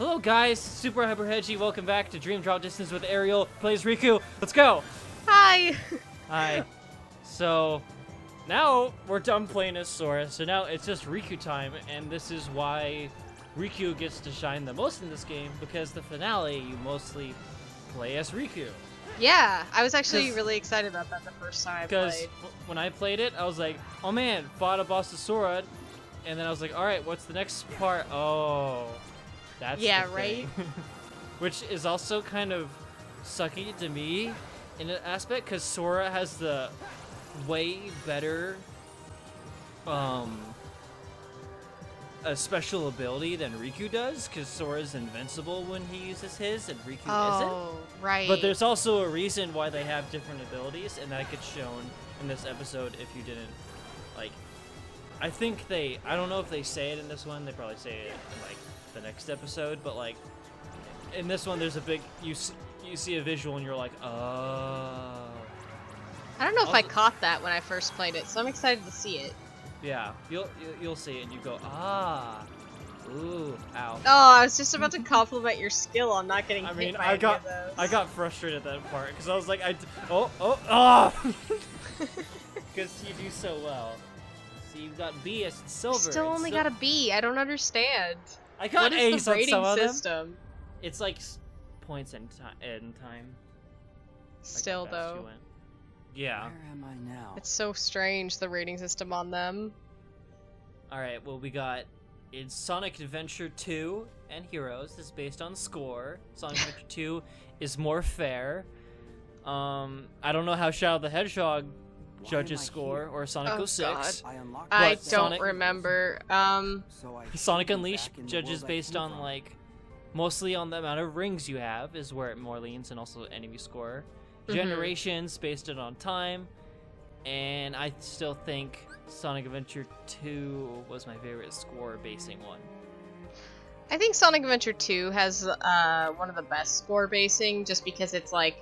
Hello guys, SuperHyperHedgey, welcome back to Dream Drop Distance with Ariel plays Riku. Let's go! Hi! Hi. So, now we're done playing as Sora, so now it's just Riku time, and this is why Riku gets to shine the most in this game, because the finale, you mostly play as Riku. Yeah, I was actually really excited about that the first time I played. Because when I played it, I was like, oh man, fought a boss of Sora, and then I was like, alright, what's the next part? Oh... That's yeah, the right? Which is also kind of sucky to me in an aspect, because Sora has the way better a special ability than Riku does, because Sora's invincible when he uses his, and Riku isn't. Oh, right. But there's also a reason why they have different abilities, and that gets shown in this episode if you didn't, like... I think they... I don't know if they say it in this one, they probably say it in, like, the next episode, but like in this one there's a big you see a visual and you're like, oh. I don't know if I caught that when I first played it, so I'm excited to see it. Yeah, you'll see it and you go, ah, ooh, ow. Oh, I was just about to compliment your skill on not getting hit by any of those. I got frustrated at that part because I was like, because you do so well. So you've got B as silver. Still only got a B. I don't understand. I got A's on some of them. System? It's like points in time. Still like though. Yeah. Where am I now? It's so strange, the rating system on them. Alright, well we got it's Sonic Adventure 2 and Heroes. This is based on score. Sonic Adventure 2 is more fair. I don't know how Shadow the Hedgehog judges score or Sonic 06. I don't remember. Sonic Unleashed judges based on like mostly on the amount of rings you have is where it more leans, and also enemy score. Generations based it on time, and I still think Sonic Adventure 2 was my favorite score basing one. I think Sonic Adventure 2 has one of the best score basing, just because it's like,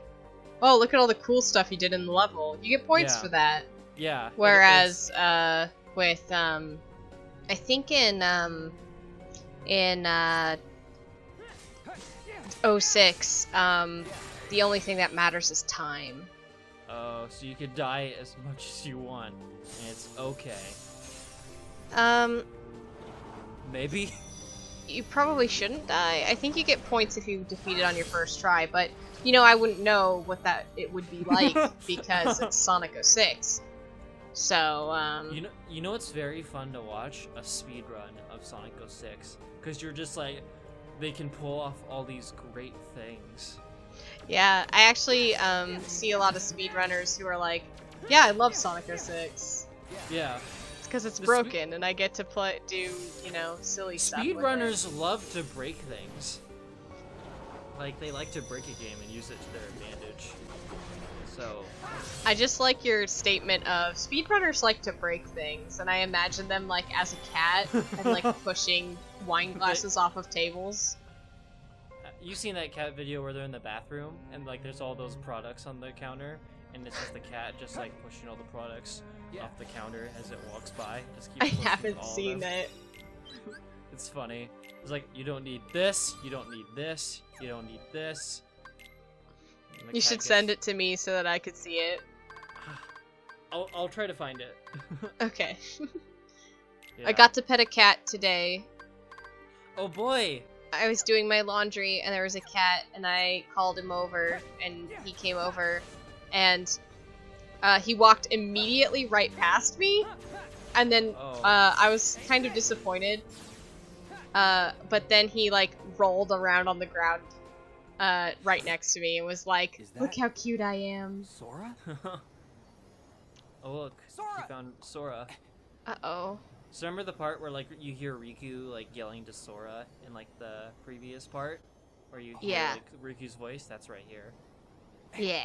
oh, look at all the cool stuff you did in the level. You get points for that. Yeah. Whereas with I think in 06, the only thing that matters is time. Oh, so you could die as much as you want, and it's okay. Maybe? You probably shouldn't die. I think you get points if you defeat it on your first try, but you know, I wouldn't know what it would be like because it's Sonic 06. So, You know it's very fun to watch? A speedrun of Sonic 06. Because you're just like, they can pull off all these great things. Yeah, I actually see a lot of speedrunners who are like, yeah, I love Sonic 06. Yeah. It's because it's broken and I get to do, you know, silly stuff. Speedrunners love to break things. Like, they like to break a game and use it to their advantage. So... I just like your statement of, speedrunners like to break things, and I imagine them, like, as a cat, and, like, pushing wine glasses off of tables. You've seen that cat video where they're in the bathroom, and, like, there's all those products on the counter, and it's just the cat just, like, pushing all the products off the counter as it walks by. Just keep I haven't seen it. It's funny. It's like, you don't need this, you don't need this, you don't need this. You should send it to me so that I could see it. I'll try to find it. Okay. Yeah. I got to pet a cat today. Oh boy! I was doing my laundry and there was a cat and I called him over and he came over and he walked immediately right past me, and then I was kind of disappointed. But then he like rolled around on the ground right next to me and was like, look how cute I am. Sora? Oh look, Sora! You found Sora. Uh-oh. So remember the part where like you hear Riku like yelling to Sora in like the previous part? Where you hear like, Riku's voice? That's right here. Yeah.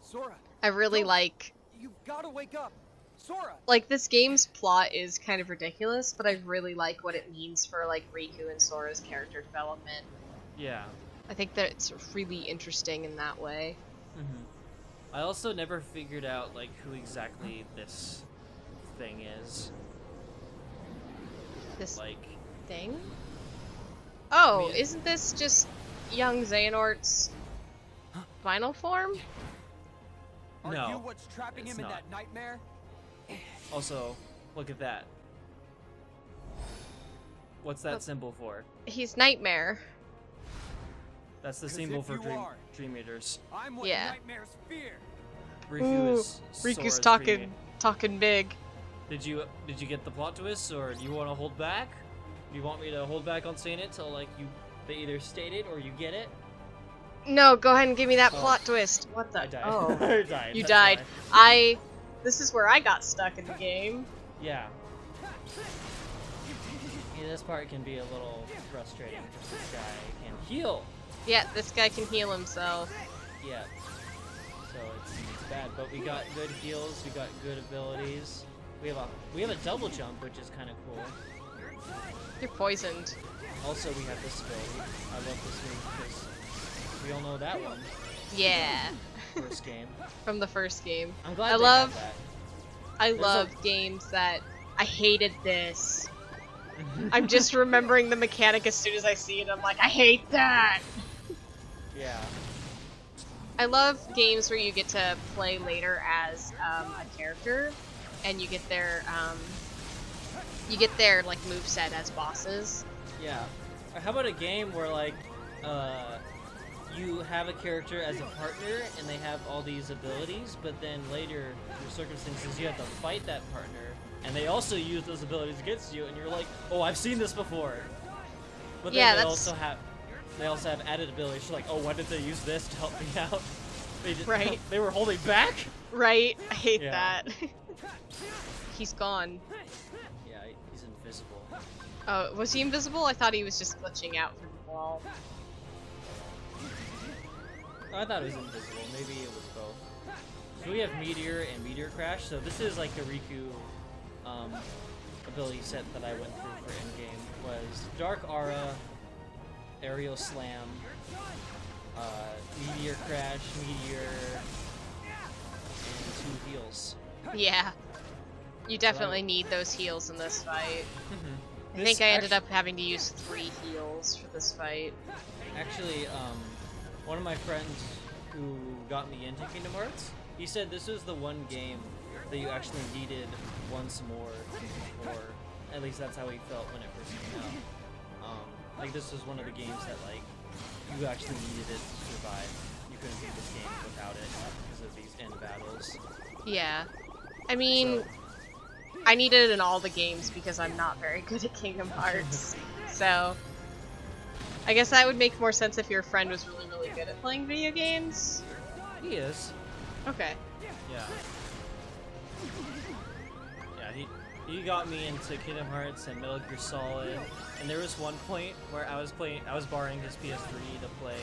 Sora! I really like... You've gotta wake up! Sora! Like, this game's plot is kind of ridiculous, but I really like what it means for, like, Riku and Sora's character development. Yeah. I think that it's really interesting in that way. I also never figured out, like, who exactly this thing is. This like thing? Oh, mean- isn't this just young Xehanort's final form? Are No, you what's trapping it's him in not. that nightmare? Also, look at that. What's that symbol for? He's Nightmare. That's the 'Cause symbol if for you are- Dream Eaters. I'm what Yeah. nightmares fear. Riku Ooh, is Riku's Sora's Dream talking big. Did you get the plot twist, or do you want to hold back? Do you want me to hold back on saying it till like they either state it or you get it? No, go ahead and give me that Oh. plot twist. What the? I died. Oh, I died. you that's died. why. This is where I got stuck in the game. Yeah. Yeah, this part can be a little frustrating because this guy can heal. Yeah, this guy can heal himself. Yeah. So it's bad, but we got good heals. We got good abilities. We have a double jump, which is kind of cool. You're poisoned. Also, we have this ability. I love this move because we all know that one. Yeah, First game. from the first game. I'm glad I they love- have that. I There's love games that I hated this. I'm just remembering the mechanic as soon as I see it. I'm like, I hate that. Yeah. I love games where you get to play later as a character, and you get their like moveset as bosses. Yeah. Or how about a game where like you have a character as a partner and they have all these abilities, but then later through circumstances you have to fight that partner and they also use those abilities against you and you're like, oh, I've seen this before. But then Yeah, they that's- also have added abilities. You're like, oh, why did they use this to help me out? They did, Right. They were holding back? Right? I hate Yeah. that. He's gone. Yeah, he's invisible. Oh, was he invisible? I thought he was just glitching out through the wall. I thought it was invisible. Maybe it was both. So we have Meteor and Meteor Crash. So this is like the Riku ability set that I went through for endgame. Was Dark Aura, Aerial Slam, Meteor Crash, Meteor, and 2 heals. Yeah. You definitely need those heals in this fight. I This think I ended up having to use 3 heals for this fight. Actually, one of my friends who got me into Kingdom Hearts, he said this was the one game that you actually needed once more before. At least that's how he felt when it first came out. Like this was one of the games that like you actually needed it to survive. You couldn't beat this game without it because of these end battles. Yeah. I mean, So- I need it in all the games because I'm not very good at Kingdom Hearts. So, I guess that would make more sense if your friend was really, really good at playing video games. He is. Okay. Yeah. Yeah, he got me into Kingdom Hearts and Metal Gear Solid, and there was one point where I was borrowing his PS3 to play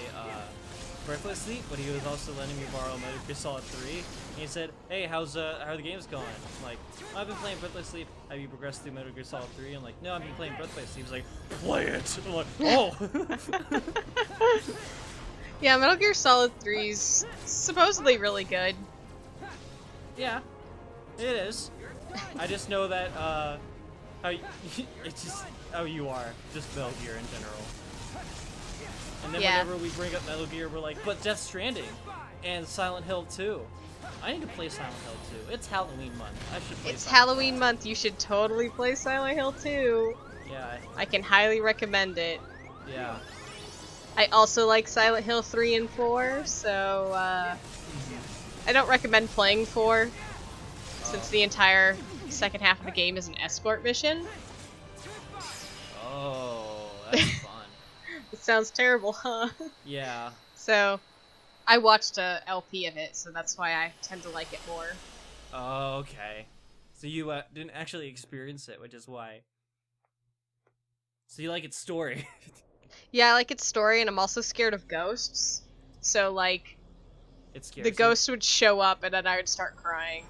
Breathless Sleep, but he was also letting me borrow Metal Gear Solid 3. And he said, "Hey, how are the games going?" I'm like, "I've been playing Breathless Sleep. Have you progressed through Metal Gear Solid 3?" I'm like, "No, I've been playing Breathless Sleep." He's like, "Play it." I'm like, "Oh." Yeah, Metal Gear Solid 3's supposedly really good. Yeah, it is. I just know that it's just how you are, just Metal Gear in general. And then Yeah. whenever we bring up Metal Gear, we're like, but Death Stranding and Silent Hill 2. I need to play Silent Hill 2. It's Halloween month. I should play. It's Silent Halloween month. You should totally play Silent Hill 2. Hill. Yeah, I can highly recommend it. yeah. I also like Silent Hill 3 and 4, so I don't recommend playing 4, since the entire second half of the game is an escort mission. Oh, that's fun. It sounds terrible, huh? Yeah. So, I watched a LP of it, so that's why I tend to like it more. Oh, okay. So you didn't actually experience it, which is why. So you like its story. Yeah, I like its story, and I'm also scared of ghosts. So, like, It scares the you. ghosts would show up, and then I would start crying.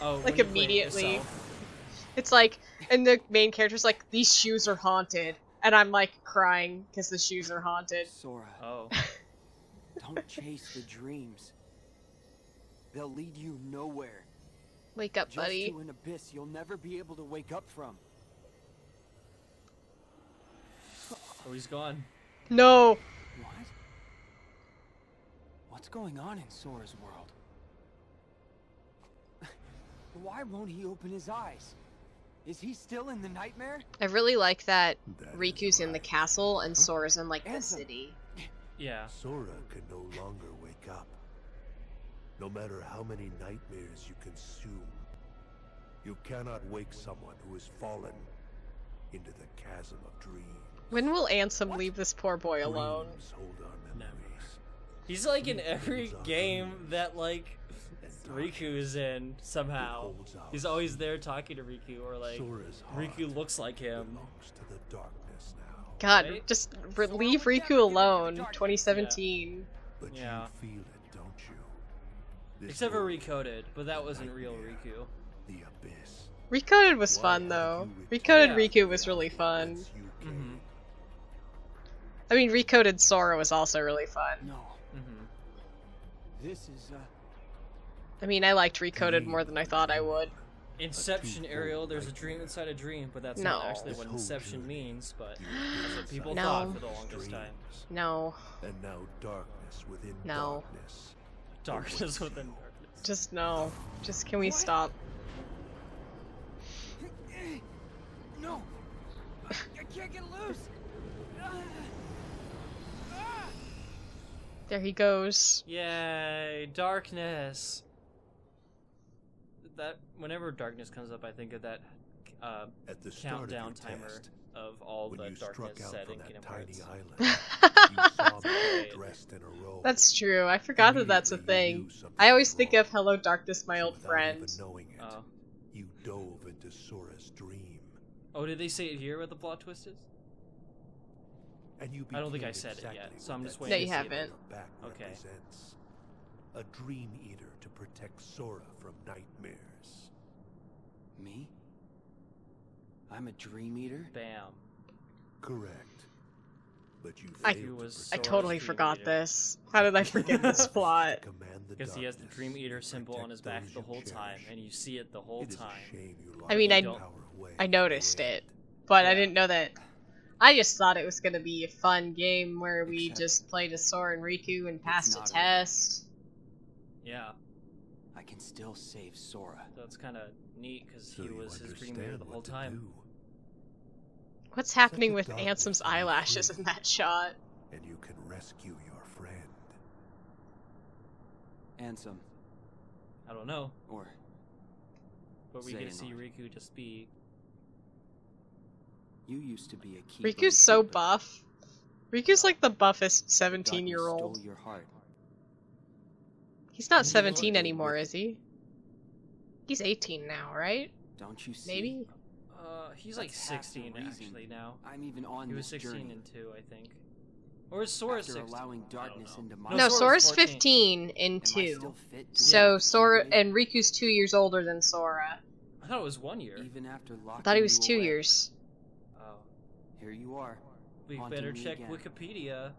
Oh, like, when you play it immediately. yourself. It's like, and the main character's like, these shoes are haunted. And I'm like crying because the shoes are haunted. Sora, Oh. don't chase the dreams. They'll lead you nowhere. Wake up, Just buddy. to an abyss you'll never be able to wake up from. Oh, he's gone. No! What? What's going on in Sora's world? Why won't he open his eyes? Is he still in the nightmare? I really like that That is Riku's in the right. castle and Sora's in, like, the Ansem. city. Yeah. Sora can no longer wake up. No matter how many nightmares you consume, you cannot wake someone who has fallen into the chasm of dreams. When will Ansem leave this poor boy alone? Dreams hold our memories. He's like in every game that like Riku is in somehow. He's always there talking to Riku, or like Sora's heart Riku looks like him. belongs to the darkness now. God, Right? just leave Riku alone. 2017. But Yeah. you feel it, don't you? This Except for world, Recoded, but that wasn't real Riku. the abyss. Recoded was Why fun, have though. you Recoded returned Riku was really fun. whence you Mhm. came? I mean, Recoded Sora was also really fun. No. Mm-hmm. This is, I mean, I liked Recoded more than I thought I would. Inception, twofold Ariel. There's a nightmare. dream inside a dream, but that's No. not actually what This whole Inception journey, means. But you have that's been what people inside No. thought for the longest dreams, time. No. And now darkness within No. darkness. Darkness within darkness. Just no. Just can we stop? no! I can't get loose! There he goes. Yay, darkness. That whenever darkness comes up, I think of that At the start of countdown your timer test, of all when the you struck darkness out set from in that Kingdom tiny Hearts. island, you saw me Great. dressed in a robe. That's true. I forgot that that's a Immediately you thing. knew something I always was think wrong. of Hello Darkness, my So old without friend. even knowing it, Oh. you dove into Sora's dream, Oh, did they say it here what the plot twist is? and you I don't think I became said it yet, exactly so I'm what just that waiting No, you to see haven't. it. on your back Okay. represents. A dream eater to protect Sora from nightmares. Me? I'm a dream eater? Bam. Correct. But you I- failed He to was I protect totally Dream forgot Eater. this. How did I forget this plot? command the Because he has the darkness Dream Eater to symbol on his back protect the those whole you time, cherish. and you see it the whole It is a time. shame you I mean, lost I- your power away I in the noticed end. it, but I Yeah. didn't know that. I just thought it was gonna be a fun game where we Except just played as Sora and Riku and passed a not over. test. Yeah, I can still save Sora. that's kind of neat because So he you was his Dream understand Eater the whole what to time. do, What's happening the with darkness Ansem's from your eyelashes free. in that shot? and you can rescue your friend. Ansem. I don't know, Or but we get to see Xehanort. Riku just be. you used to be a keeper. Riku's so keeper. buff. Riku's like the buffest Darkness 17-year-old. stole your heart. He's not You know 17 what? anymore, is he? He's 18 now, right? Don't you see? Maybe? He's like That's half the 16 reason actually now. I'm even on He was this 16 journey. and 2, I think. Or is Sora After 16? allowing I don't darkness know. into my No, Sora's Sora's 14. 15 in Am I 2. still fit to So walk Sora freeway? and Riku's 2 years older than Sora. I thought it was 1 year. Even after locking I thought he was you 2 away, years. Oh, Here you are. we Haunting better me check again. Wikipedia.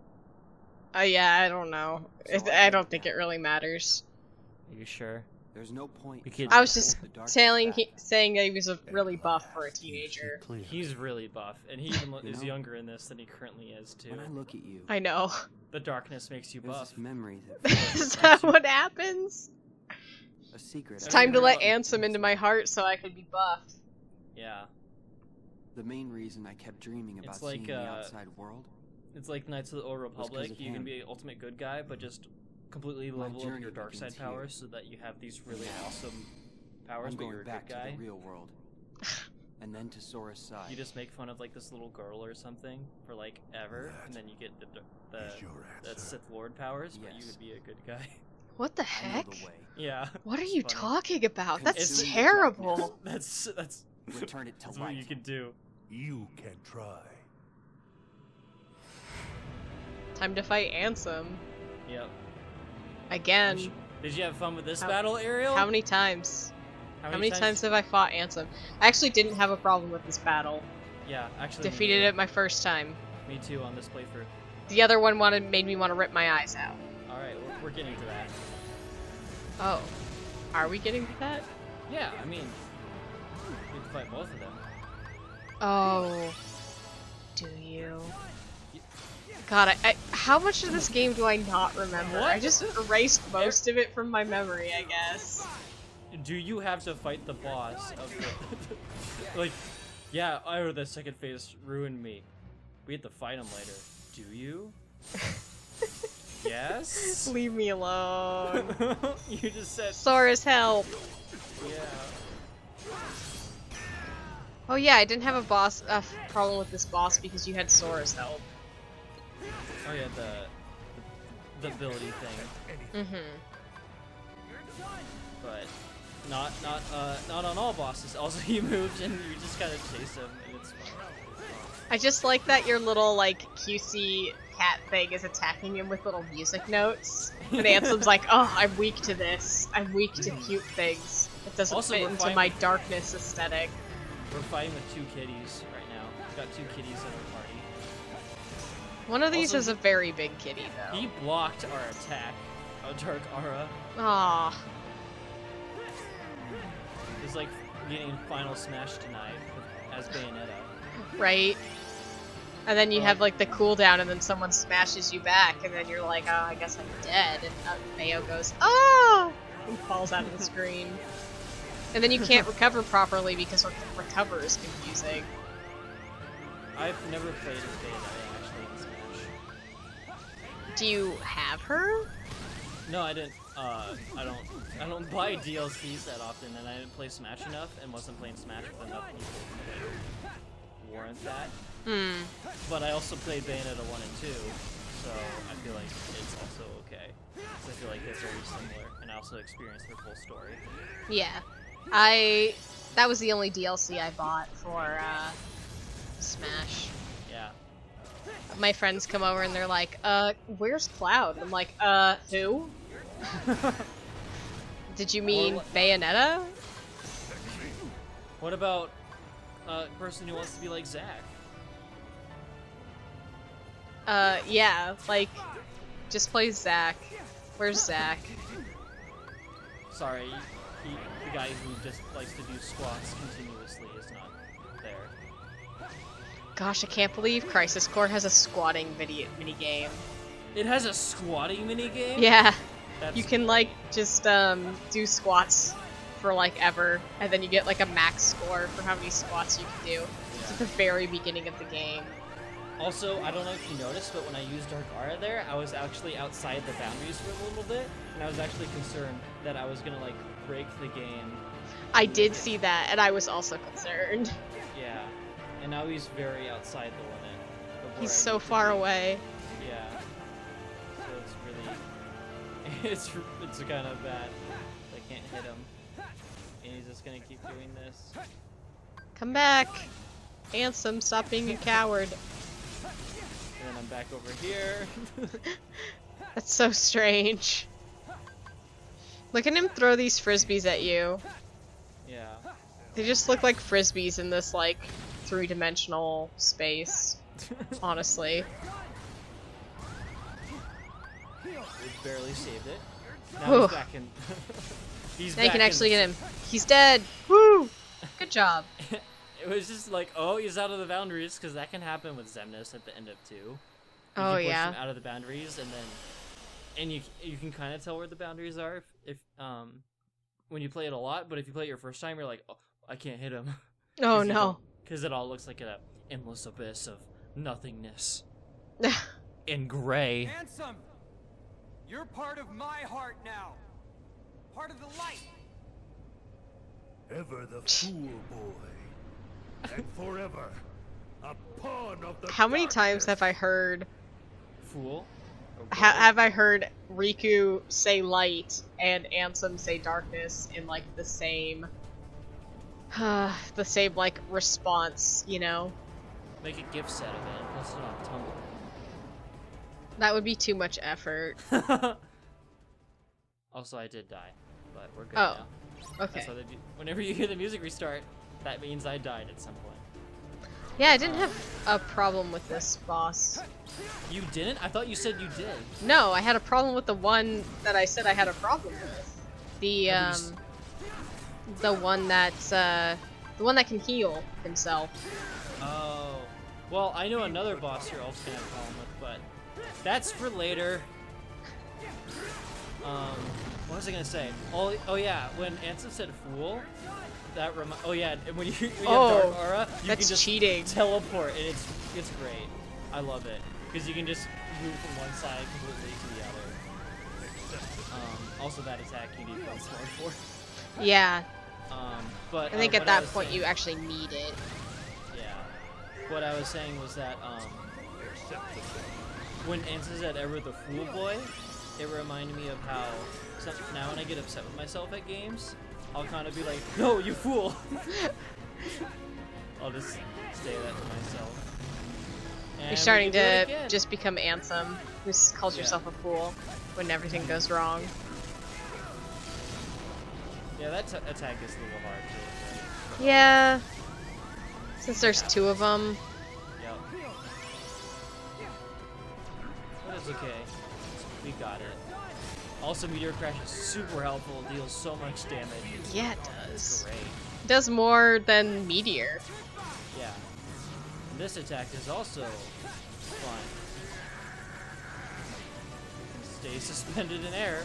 Yeah, I don't know. So I I don't get think that. it really matters. Are you sure? There's no point. We could- I was trying to just hold the darkness saying back. saying that he was a And really at buff for a last you see teenager. clearly. He's really buff, and he even You is know? younger in this than he currently is too. When I look at you, I know. The darkness makes you there's buff. this memory that Is that what happens? a secret. It's I time to never let told Ansem into my heart so I could be buffed. Yeah, The main reason I kept dreaming about It's like, seeing the outside world. it's like Knights of the Old Republic. of You can him. be an ultimate good guy, but just completely My level up journey your dark side begins here. powers so that you have these really awesome powers, I'm but going you're a back good to guy. the real world, and then to Sora's side. You just make fun of like this little girl or something for like ever, and then you get the Is your the answer. Sith Lord powers, but you Yes. would be a good guy. What the I know heck? the way. Yeah. What are it's you funny. talking about? That's Consume the terrible. darkness. That's Return it to that's what light. you can do. You can try. Time to fight Ansem. Yep. Again. Did you have fun with this How- battle, Ariel? How many times? How many times have I fought Ansem? I actually didn't have a problem with this battle. Yeah, actually. Defeated it my first time. Me too on this playthrough. The other one made me want to rip my eyes out. All right, we're getting to that. Oh. Are we getting to that? Yeah, I mean, we have to fight both of them. Oh. Do you? God, how much of this game do I not remember? What? I just erased most of it from my memory, I guess. Do you have to fight the boss of the... like, yeah, oh, the second phase ruined me. We have to fight him later. Do you? Yes? Leave me alone. You just said... Sora's help! Yeah. Oh yeah, I didn't have a problem with this boss because you had Sora's help. Oh yeah, the ability thing. Mm-hmm. But not on all bosses. Also, he moved and you just gotta chase him, and it's fun. I just like that your little, like, cutesy cat thing is attacking him with little music notes. And Ansem's like, oh, I'm weak to this. I'm weak to cute things. It doesn't Also, fit we're into fighting- my darkness aesthetic. We're fighting with 2 kitties right now. We've got 2 kitties in our party. One of these Also, is a very big kitty, though. He blocked our attack, Dark Aura. Aww. It's like getting Final Smash tonight as Bayonetta. Right? And then you have, like, the cooldown, and then someone smashes you back, and then you're like, oh, I guess I'm dead. And Mayo goes, oh! And falls out of the screen. And then you can't recover properly because recover is confusing. I've never played as Bayonetta actually in Smash. Do you have her? No, I didn't. I don't buy DLCs that often, and I didn't play Smash enough, and wasn't playing Smash with enough people to like, warrant that. Hmm. But I also played Bayonetta 1 and 2, so I feel like it's also okay. So I feel like they're very similar, and I also experienced their full story. Yeah. That was the only DLC I bought for, Smash. Yeah. My friends come over and they're like, where's Cloud? I'm like, who? Did you mean Bayonetta? What about a person who wants to be like Zack? Yeah, like, just play Zack. Where's Zack? Sorry, the guy who just likes to do squats continuously is not there. Gosh, I can't believe Crisis Core has a squatting minigame. It has a squatting minigame? Yeah. That's You can, like, just, do squats for, like, ever, and then you get, like, a max score for how many squats you can do. It's at the very beginning of the game. Also, I don't know if you noticed, but when I used Dark Aura there, I was actually outside the boundaries for a little bit, and I was actually concerned that I was gonna, like, break the game. I did see that, and I was also concerned. Yeah. And now he's very outside the limit. of where He's I so need to far be. away. Yeah. So it's really... it's kind of bad. I can't hit him. And he's just gonna keep doing this. Come back! Ansem, stop being a coward. And then I'm back over here. That's so strange. Look at him throw these frisbees at you. Yeah. They just look like frisbees in this, like, 3-dimensional space. Honestly. We barely saved it. Now Whew. he's back in... he's Now you back can in actually the- get him. He's dead! Woo! Good job. It was just like, oh, he's out of the boundaries, because that can happen with Xemnas at the end of 2. You Oh, can push yeah. him out of the boundaries, and then... And you can kind of tell where the boundaries are if when you play it a lot, but if you play it your first time, you're like, oh, I can't hit him. Oh no. Because it all looks like an endless abyss of nothingness. In gray. Ansem! You're part of my heart now. Part of the light. Ever the fool boy, and forever a pawn of the How many times darkness. have I heard Fool. have I heard Riku say light and Ansem say darkness in, like, the same like response, you know? Make a gift set of it and post it on That would be too much effort. Tumblr. Also, I did die, but we're good Oh, now. okay. That's how whenever you hear the music restart, that means I died at some point. Yeah, I didn't have a problem with this boss. You didn't? I thought you said you did. No, I had a problem with the one that I said I had a problem with. The one that can heal himself. Oh. Well, I know another boss you're also gonna have a problem with, but that's for later. What was I gonna say? Oh yeah, when Ansem said fool, that oh yeah, and when you have Dark Aura, you can just cheating. teleport, and it's great. I love it because you can just move from one side completely to the other. Also, that attack you need one sword for. Yeah. But I think at that point you actually need it. Yeah. What I was saying was that when Ansem said "ever the fool boy," it reminded me of how now when I get upset with myself at games, I'll kind of be like, "No, you fool!" I'll just say that to myself. And You're starting to just become Ansem, who calls yourself a fool when everything goes wrong. Yeah, that attack is a little hard too. Right? Yeah. Since there's two of them. Yep. But it's okay. We got it. Also, Meteor Crash is super helpful. It deals so much damage. Yeah, it does. It's great. It does more than Meteor. Yeah. And this attack is also fun. Stay suspended in air.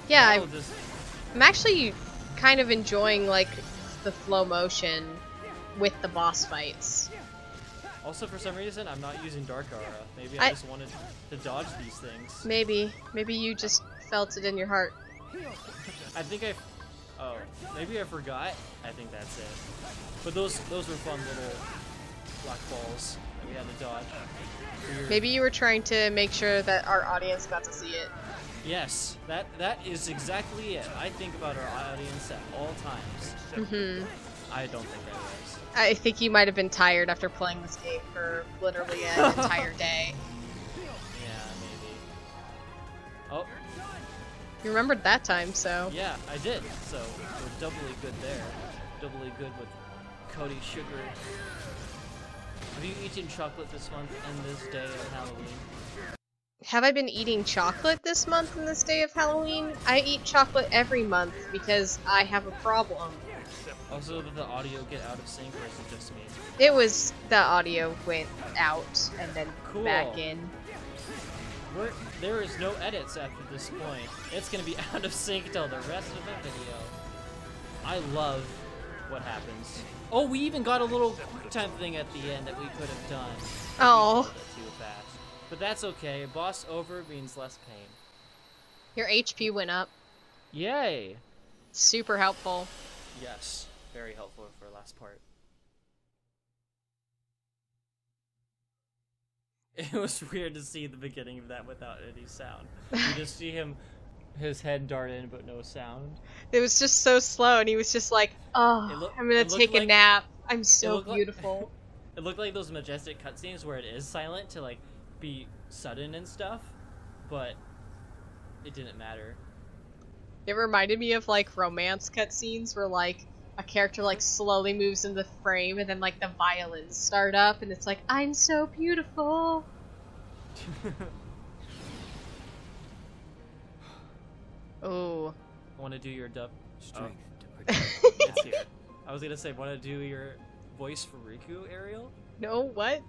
Yeah, I'm actually kind of enjoying like the flow motion with the boss fights. Also, for some reason, I'm not using Dark Aura. Maybe I just wanted to dodge these things. Maybe you just felt it in your heart. I think maybe I forgot. I think that's it. But those were fun little black balls that we had to dodge. Weird. Maybe you were trying to make sure that our audience got to see it. Yes, that is exactly it. I think about our audience at all times. Mm-hmm. I don't think I was. I think you might have been tired after playing this game for literally an entire day. Yeah, maybe. Oh. You remembered that time, so... Yeah, I did. So, we're doubly good there. Doubly good with Cody Sugar. Have you eaten chocolate this month and this day of Halloween? Have I been eating chocolate this month and this day of Halloween? I eat chocolate every month because I have a problem. Also, did the audio get out of sync, or is it just me? It was... the audio went out and then back in. There is no edits after this point. It's gonna be out of sync till the rest of the video. I love what happens. Oh, we even got a little quick time thing at the end that we could have done. Oh. Too fast. But that's okay. Boss over means less pain. Your HP went up. Yay! Super helpful. Yes. Very helpful for the last part. It was weird to see the beginning of that without any sound. You just see his head dart in, but no sound. It was just so slow, and he was just like, oh, I'm gonna take a nap. I'm so beautiful. It looked like those majestic cutscenes where it is silent to, like, be sudden and stuff, but it didn't matter. It reminded me of, like, romance cutscenes where, like, a character, like, slowly moves into the frame, and then, like, the violins start up, and it's like, I'm so beautiful! Oh. I want to do your dub. Strength to It's here. I was gonna say, want to do your voice for Riku, Ariel? No, what?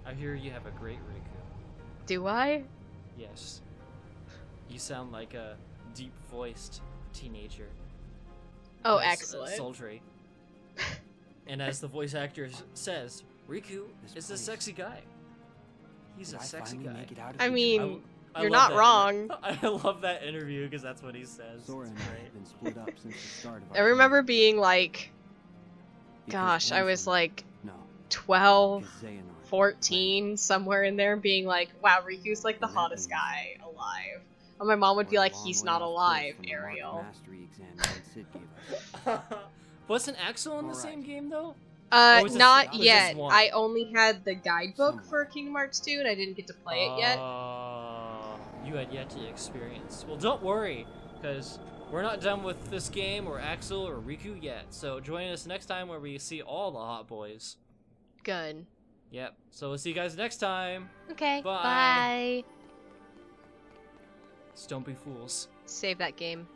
I hear you have a great Riku. Do I? Yes. You sound like a deep-voiced teenager. Oh, Nice, excellent. Sultry. And as the voice actor says, Riku is a sexy guy. He's a sexy guy. I mean, I you're love not that wrong. I love that interview because that's what he says. Sora and I have been split up since the start of I our remember journey. being like, Because gosh, I one was from- like no, 12, because Xehanort 14, somewhere in there, being like, wow, Riku's like the hottest guy alive. And my mom would be We're a like, long he's way not off alive, course from the mark Ariel. mastery exam Sid gave us. Wasn't Axel in the Alright. same game though? Uh, was it- not was it yet. just one? I only had the guidebook Somewhere. for Kingdom Hearts 2, and I didn't get to play it yet. You had yet to experience. Well, don't worry, because we're not done with this game, or Axel, or Riku yet. So join us next time where we see all the hot boys. Good. Yep. So we'll see you guys next time. Okay, Bye. bye. Just don't be fools. Save that game.